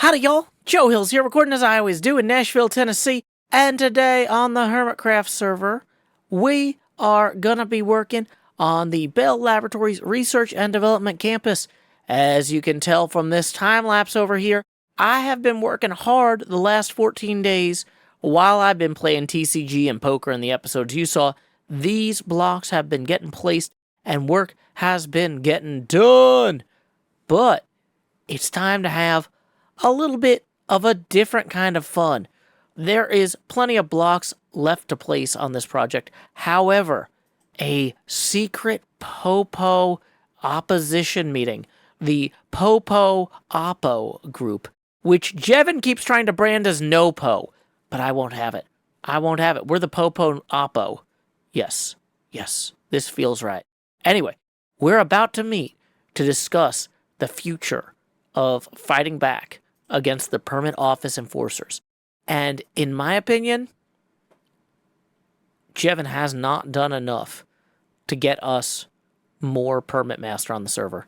Howdy, y'all. Joe Hills here, recording as I always do in Nashville, Tennessee. And today on the HermitCraft server, we are going to be working on the Bell Laboratories Research and Development Campus. As you can tell from this time-lapse over here, I have been working hard the last 14 days while I've been playing TCG and poker in the episodes you saw. These blocks have been getting placed and work has been getting done. But it's time to have a little bit of a different kind of fun. There is plenty of blocks left to place on this project. However, a secret Popo opposition meeting, the Popo Oppo group, which Jevin keeps trying to brand as No-Po, but I won't have it. I won't have it. We're the Popo Oppo. Yes, this feels right. Anyway, we're about to meet to discuss the future of fighting back against the permit office enforcers. And in my opinion, Jevin has not done enough to get us more permit master on the server.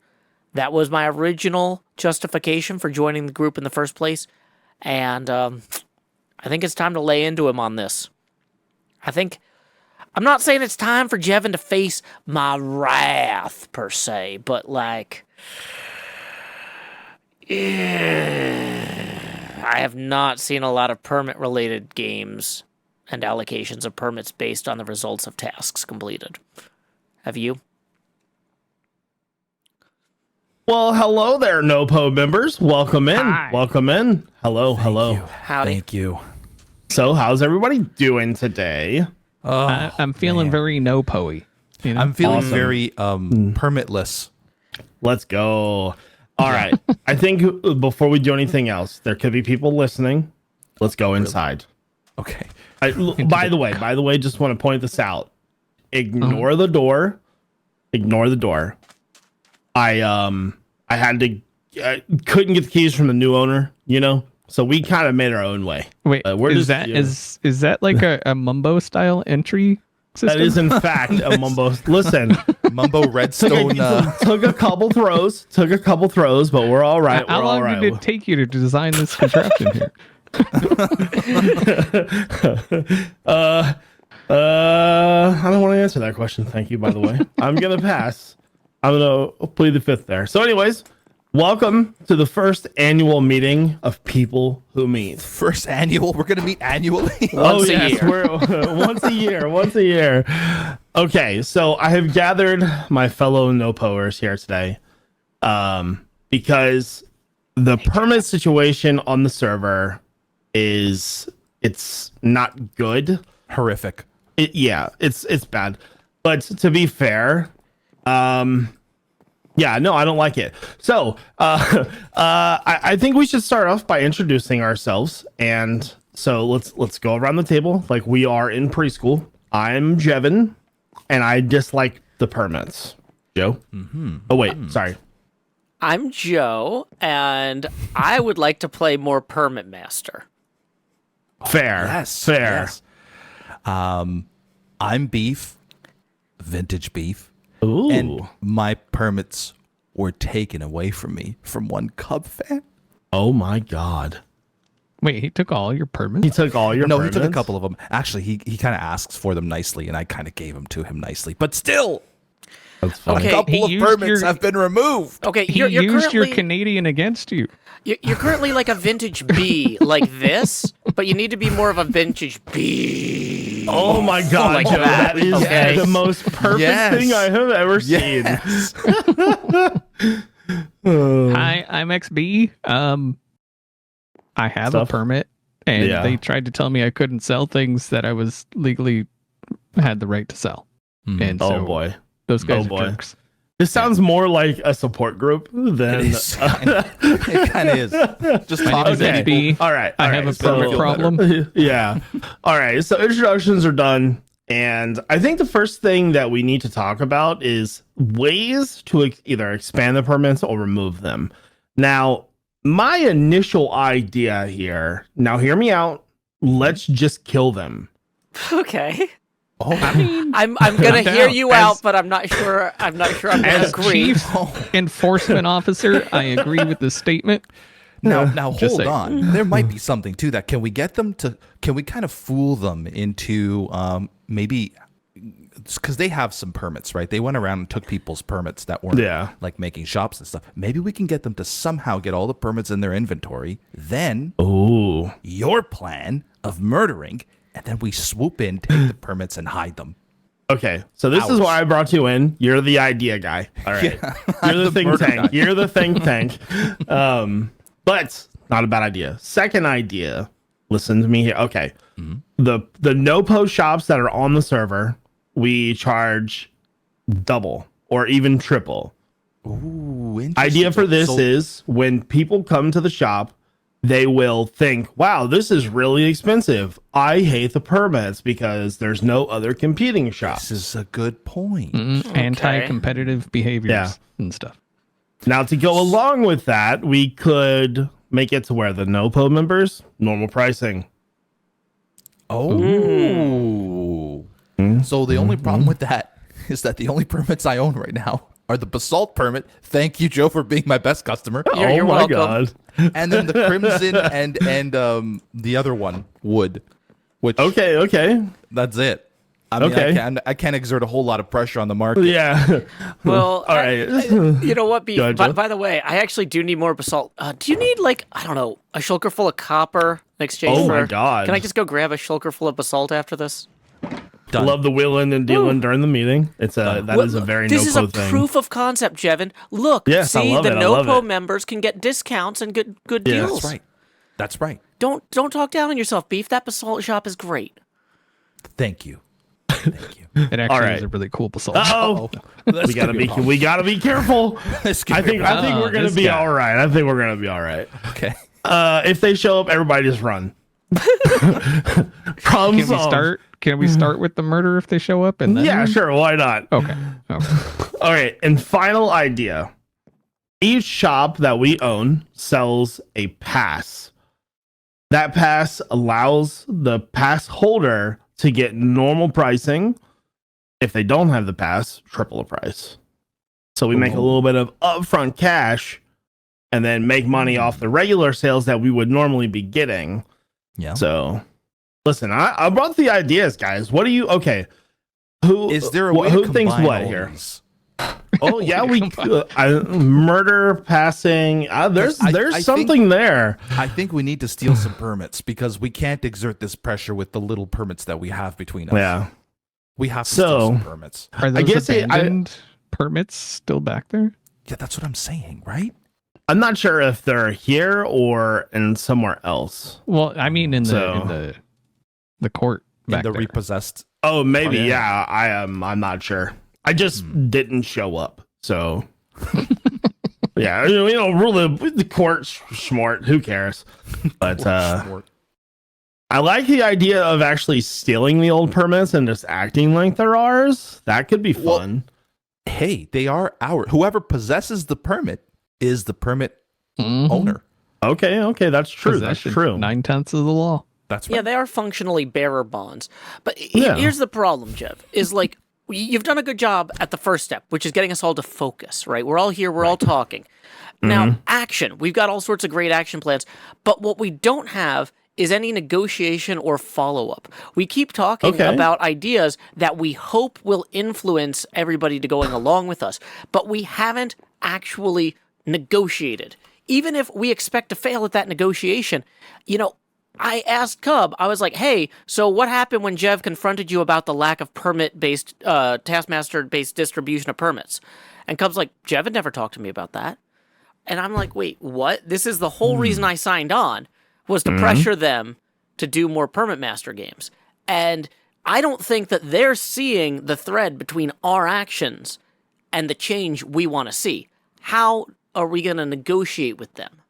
That was my original justification for joining the group in the first place. And I think it's time to lay into him on this. I'm not saying it's time for Jevin to face my wrath, per se, but like, I have not seen a lot of permit-related games and allocations of permits based on the results of tasks completed. Have you? Well, hello there, No-Po members. Welcome in. Hi. Welcome in. Hello. Howdy. Thank you. So, how's everybody doing today? I'm feeling very no-poey. You know? I'm feeling Awesome. very permitless. Let's go. All right. I think before we do anything else, there could be people listening. Let's go inside. Okay. By the way, just want to point this out. Ignore the door. Ignore the door. I had to couldn't get the keys from the new owner, so we kind of made our own way. Wait, is that like a Mumbo style entry system? That is in fact a Mumbo. Listen, Mumbo Redstone. took a couple throws, but we're all right. How long did it take you to design this contraption here? I don't want to answer that question. Thank you, by the way. I'm gonna pass. I'm gonna plead the fifth there. So, anyways, welcome to the first annual meeting of People Who Meet. First annual. We're gonna meet annually. Once a year. We're once a year. Okay, so I have gathered my fellow no-poers here today, because the permit situation on the server it's not good. Horrific. It's bad. But to be fair, I don't like it. So, I think we should start off by introducing ourselves. And so let's go around the table like we are in preschool. I'm Jevin, and I dislike the permits. Joe? Mm-hmm. Oh, wait, sorry. I'm Joe, and I would like to play more Permit Master. Fair. Yes. Fair. Yes. I'm Beef, VintageBeef. Ooh. And my permits were taken away from me from one Cub fan. Oh, my God. Wait, he took all your permits? He took all your permits? He took a couple of them. Actually, he kind of asks for them nicely, and I kind of gave them to him nicely. But still, That's fine. Okay. a couple of He used permits your- have been removed. Okay, He you're used currently, your Canadian against you. you're currently like a vintage B, like this, but you need to be more of a vintage B. Oh, my God. Like Joe, that. that is Okay. the most perfect Yes. thing I have ever seen. Yes. Hi, I'm XB. I have Stuff. a permit, and Yeah. they tried to tell me I couldn't sell things that I was legally had the right to sell. And so Oh, boy. those guys Oh, are boy. jerks. This sounds more like a support group than. It is. It kind of is. Just My name is talking. XB. All right. I all have right, a permit so- problem. Yeah. All right. So introductions are done. And I think the first thing that we need to talk about is ways to either expand the permits or remove them. Now, my initial idea here, now hear me out. Let's just kill them. Okay. Oh, I'm gonna down. hear you As- out, but I'm not sure I'm gonna As agree. chief enforcement officer, I agree with the statement. Now Just hold saying. on. There might be something to that. Can we kind of fool them into maybe because they have some permits, right? They went around and took people's permits that weren't like making shops and stuff. Maybe we can get them to somehow get all the permits in their inventory. Then your plan of murdering, and then we swoop in, take the permits, and hide them. Okay, so this is why I brought you in. You're the idea guy. All right. You're the think tank. Guy. You're the think tank. But not a bad idea. Second idea. Listen to me here. Okay. The no-post shops that are on the server, we charge double or even triple. Ooh, interesting. Idea for this is when people come to the shop, they will think, wow, this is really expensive. I hate the permits because there's no other competing shops. This is a good point. Anti-competitive behaviors and stuff. Now, to go along with that, we could make it to where the NoPo members, normal pricing. Oh. So the only problem with that is that the only permits I own right now are the basalt permit. Thank you, Joe, for being my best customer. You're my welcome. God. And then the crimson and the other one, wood. Which Okay. that's it. I mean, I can't exert a whole lot of pressure on the market. Yeah. Well, all right. You know what, Beef? Go ahead, Joe. By the way, I actually do need more basalt. Do you need, like, I don't know, a shulker full of copper in exchange for... Oh, my God. Can I just go grab a shulker full of basalt after this? Done. Love the wheeling and dealing during the meeting. It's a that is a very This is a NoPo thing. proof of concept, Jevin. Look, Yes, I see, love the it. I love NoPo it. members can get discounts and good Yeah, deals. That's right. Don't talk down on yourself, Beef. That basalt shop is great. Thank you. It actually right. is a really cool basalt. Uh-oh. we gotta be careful. I think we're gonna this be guy. all right. I think we're gonna be all right. Okay. If they show up, everybody just run. Problem solved. Can we start with the murder if they show up? And then Yeah, sure. Why not? Okay. All right. And final idea. Each shop that we own sells a pass. That pass allows the pass holder to get normal pricing. If they don't have the pass, triple the price. So we make a little bit of upfront cash and then make money off the regular sales that we would normally be getting. Yeah. So listen, I brought the ideas, guys. What do you who Is there a way who to thinks combine what all here? these? Oh yeah, we could. Murder passing. There's I something there. I think we need to steal some permits because we can't exert this pressure with the little permits that we have between us. Yeah. We have to steal some permits. Are those guess abandoned permits still back there? Yeah, that's what I'm saying, right? I'm not sure if they're here or in somewhere else. Well, I mean in the court back In the there. repossessed. Oh, maybe. Oh, yeah. I'm not sure. I just didn't show up. So yeah, really the court's smart. Who cares? But I like the idea of actually stealing the old permits and just acting like they're ours. That could be fun. Hey, they are ours. Whoever possesses the permit is the permit owner. Okay, that's true. That's Possession, true. 9/10 of the law. That's right. Yeah, they are functionally bearer bonds. But Yeah. here's the problem, Jeff, is like, you've done a good job at the first step, which is getting us all to focus, right? We're all here, we're all talking. Now, action. We've got all sorts of great action plans, but what we don't have is any negotiation or follow-up. We keep talking about ideas that we hope will influence everybody to going along with us, but we haven't actually negotiated. Even if we expect to fail at that negotiation, I asked Cub, I was like, hey, so what happened when Jev confronted you about the lack of permit-based, Taskmaster-based distribution of permits? And Cub's like, Jev had never talked to me about that. And I'm like, wait, what? This is the whole reason I signed on, was to pressure them to do more Permit Master games. And I don't think that they're seeing the thread between our actions and the change we want to see. How are we going to negotiate with them?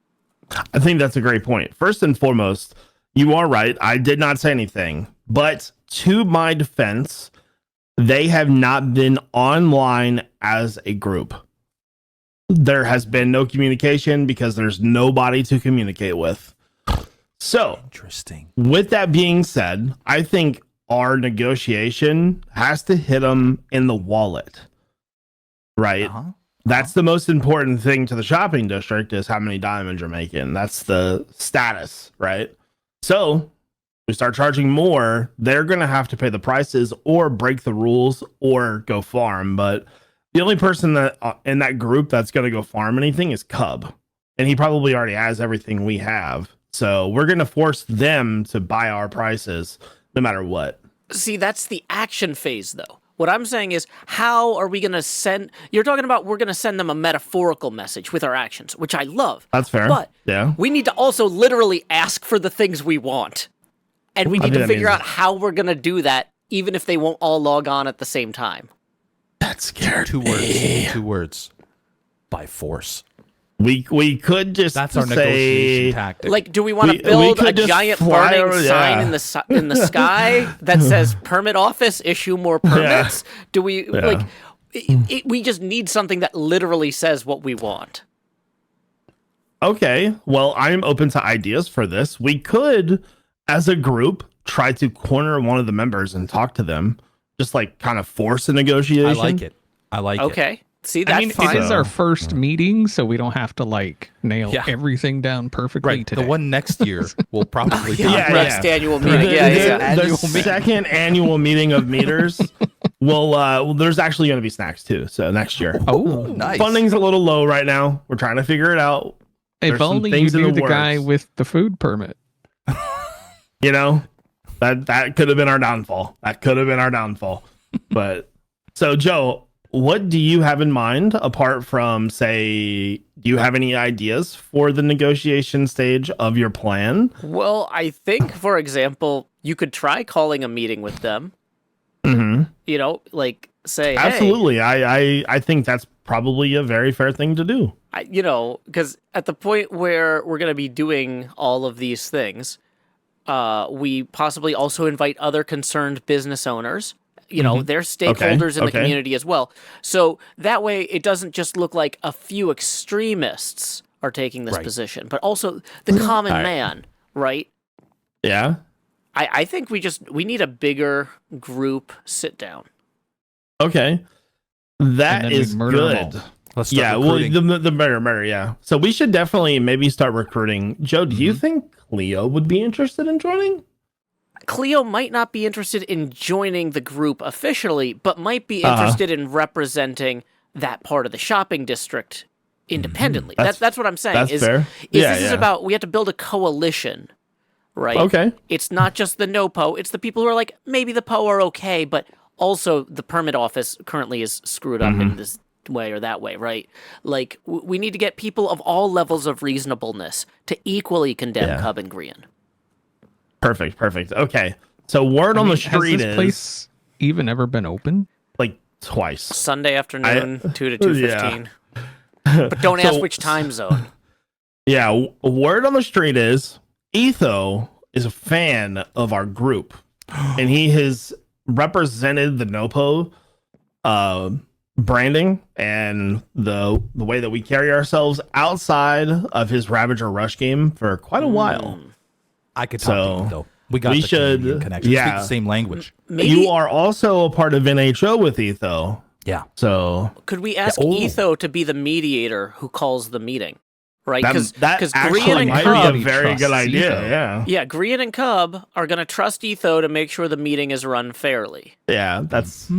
I think that's a great point. First and foremost, you are right. I did not say anything, but to my defense, they have not been online as a group. There has been no communication because there's nobody to communicate with. So, Interesting. with that being said, I think our negotiation has to hit them in the wallet, right? That's the most important thing to the shopping district is how many diamonds you're making. That's the status, right? So we start charging more, they're going to have to pay the prices or break the rules or go farm. But the only person that in that group that's going to go farm anything is Cub. And he probably already has everything we have. So we're going to force them to buy our prices no matter what. See, that's the action phase, though. What I'm saying is, how are we going to send... You're talking about we're going to send them a metaphorical message with our actions, which I love. That's fair. But yeah, we need to also literally ask for the things we want. And we need to figure out how we're going to do that, even if they won't all log on at the same time. That scared Two words. 2 words. By force. We could just That's our say, negotiation tactic. Like, do we want to build a giant burning sign in the sky that says "Permit Office, issue more permits"? Do we like? We just need something that literally says what we want. Okay, well, I'm open to ideas for this. We could, as a group, try to corner one of the members and talk to them, just like kind of force a negotiation. I like it. Okay. See, that's fine. It is our first meeting, so we don't have to like nail everything down perfectly Right. today. The one next year will probably be Next annual meeting. The second annual meeting of meters will there's actually going to be snacks too. So next year. Oh, nice. Funding's a little low right now. We're trying to figure it out. If There's some only you things in knew the the guy works. with the food permit. You know, that could have been our downfall. But so, Joe, what do you have in mind apart from, say, do you have any ideas for the negotiation stage of your plan? Well, I think, for example, you could try calling a meeting with them. Mm-hmm. You know, like say, Absolutely. Hey, I think that's probably a very fair thing to do. you know, because at the point where we're going to be doing all of these things, we possibly also invite other concerned business owners. You know, they're stakeholders in the community as well. So that way it doesn't just look like a few extremists are taking this position, but also the common man, right? Yeah. I think we need a bigger group sit down. Okay. That is good. Let's start recruiting. The murder, yeah. So we should definitely maybe start recruiting. Joe, do you think Cleo would be interested in joining? Cleo might not be interested in joining the group officially, but might be interested in representing that part of the shopping district independently. That's what I'm saying. That's fair. This is about, we have to build a coalition, right? Okay. It's not just the no-po, it's the people who are like, maybe the po are okay, but also the permit office currently is screwed up in this way or that way, right? Like, we need to get people of all levels of reasonableness to equally condemn Cub and Grian. Perfect. Okay. So word on the street has this place even ever been open? like twice. Sunday afternoon, 2 to 2:15. But don't ask which time zone. Yeah, word on the street is Etho is a fan of our group, and he has represented the Nopo branding and the way that we carry ourselves outside of his Ravager Rush game for quite a while. I could talk to him, though. We should connection. Yeah. We speak the same language. Maybe, You are also a part of NHO with Etho. Yeah. So could we ask Etho to be the mediator who calls the meeting? Right? that Grian actually and might Cub, be a very good idea. Etho. Yeah. yeah, Grian and Cub are going to trust Etho to make sure the meeting is run fairly. Yeah,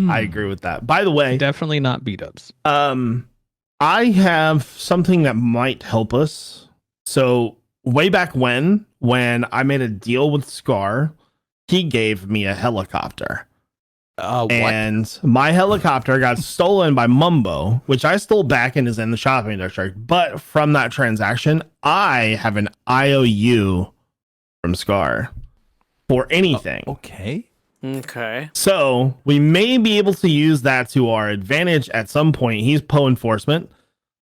I agree with that. By the way, Definitely not beat-ups. I have something that might help us. So way back when I made a deal with Scar, he gave me a helicopter. And my helicopter got stolen by Mumbo, which I stole back and is in the shopping district. But from that transaction, I have an IOU from Scar for anything. Okay. So we may be able to use that to our advantage at some point. He's Poe enforcement.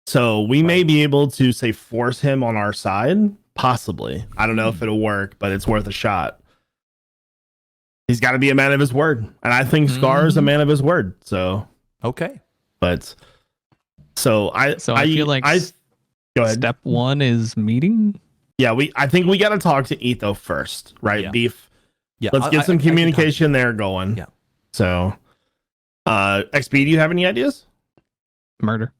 So we may be able to, say, force him on our side. Possibly. I don't know if it'll work, but it's worth a shot. He's got to be a man of his word. And I think Scar is a man of his word. So, okay. But, I feel like go ahead. Step 1 is meeting. Yeah, I think we got to talk to Etho first, right? Yeah. Beef. Yeah. Let's get some communication there going. Yeah. So, XP, do you have any ideas? Murder.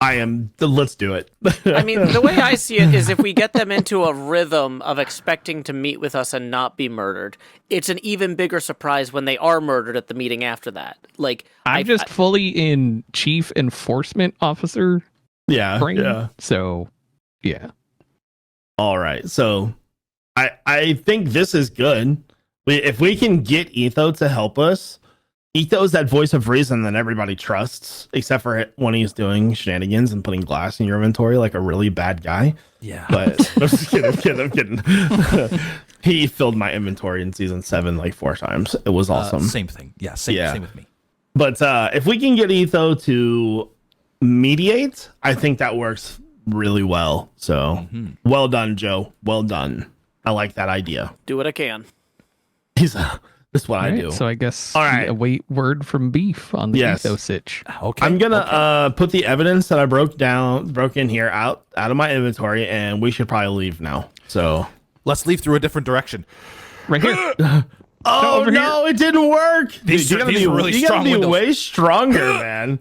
Let's do it. I mean, the way I see it is if we get them into a rhythm of expecting to meet with us and not be murdered, it's an even bigger surprise when they are murdered at the meeting after that. Like, I'm just fully in chief enforcement officer brain. Yeah. So, yeah. All right. So I think this is good. If we can get Etho to help us, Etho's that voice of reason that everybody trusts, except for when he's doing shenanigans and putting glass in your inventory like a really bad guy. Yeah. But I'm just kidding. I'm kidding. He filled my inventory in season 7 like 4 times. It was awesome. Same thing. Yeah. Same with me. But if we can get Etho to mediate, I think that works really well. So well done, Joe. Well done. I like that idea. Do what I can. That's what I do. So I guess all right. Await word from Beef on the Etho sitch. Okay. I'm gonna put the evidence that I broke in here out of my inventory, and we should probably leave now. So let's leave through a different direction. Right here. Oh no, it didn't work. These Dude, are really strong you gotta be windows. way stronger, man.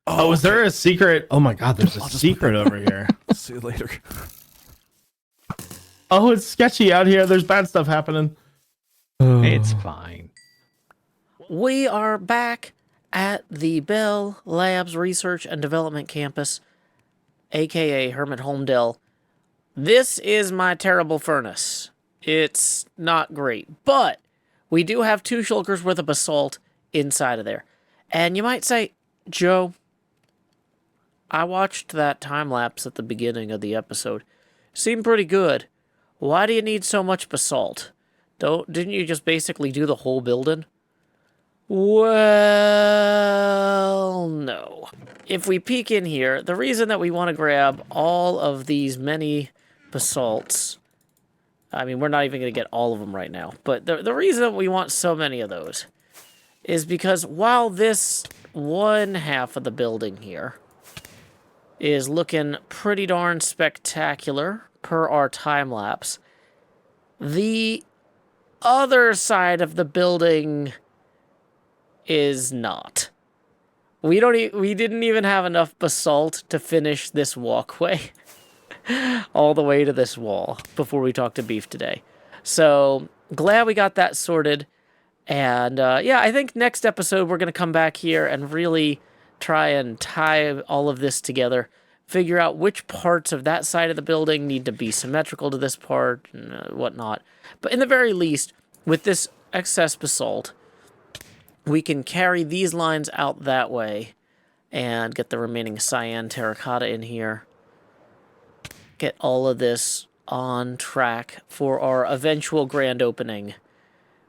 Oh, is there a secret? Oh my god, there's a secret over here. See you later. Oh, it's sketchy out here. There's bad stuff happening. It's fine. We are back at the Bell Labs Research and Development Campus, aka Hermit Holmdel. This is my terrible furnace. It's not great, but we do have 2 shulkers worth of basalt inside of there. And you might say, Joe, I watched that time lapse at the beginning of the episode. Seemed pretty good. Why do you need so much basalt? Didn't you just basically do the whole building? Well, no. If we peek in here, the reason that we want to grab all of these many basalts, I mean, we're not even going to get all of them right now, but the reason that we want so many of those is because while this one half of the building here is looking pretty darn spectacular per our time lapse, the other side of the building is not. We didn't even have enough basalt to finish this walkway all the way to this wall before we talked to Beef today. So glad we got that sorted. And yeah, I think next episode we're going to come back here and really try and tie all of this together. Figure out which parts of that side of the building need to be symmetrical to this part and whatnot. But in the very least, with this excess basalt, we can carry these lines out that way and get the remaining cyan terracotta in here. Get all of this on track for our eventual grand opening,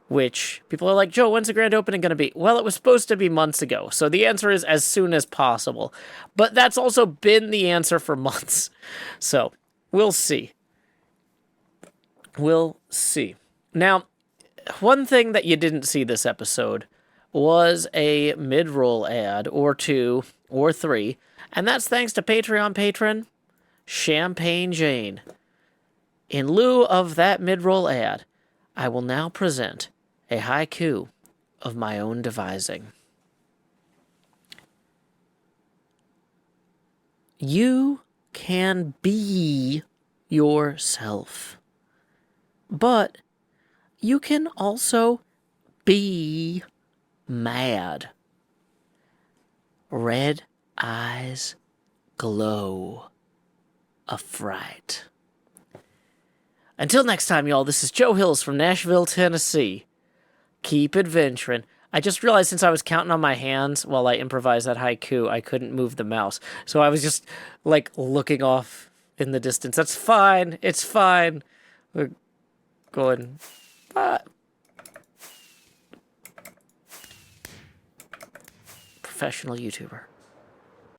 which people are like, Joe, when's the grand opening going to be? Well, it was supposed to be months ago, so the answer is as soon as possible. But that's also been the answer for months. So, we'll see. We'll see. Now, one thing that you didn't see this episode was a mid-roll ad, or 2, or 3, and that's thanks to Patreon patron Champagne Jane. In lieu of that mid-roll ad, I will now present a haiku of my own devising. You can be yourself, but you can also be mad. Red eyes glow of fright. Until next time, y'all, this is Joe Hills from Nashville, Tennessee. Keep adventuring. I just realized since I was counting on my hands while I improvised that haiku, I couldn't move the mouse. So I was just, like, looking off in the distance. That's fine. It's fine. We're going... Professional YouTuber.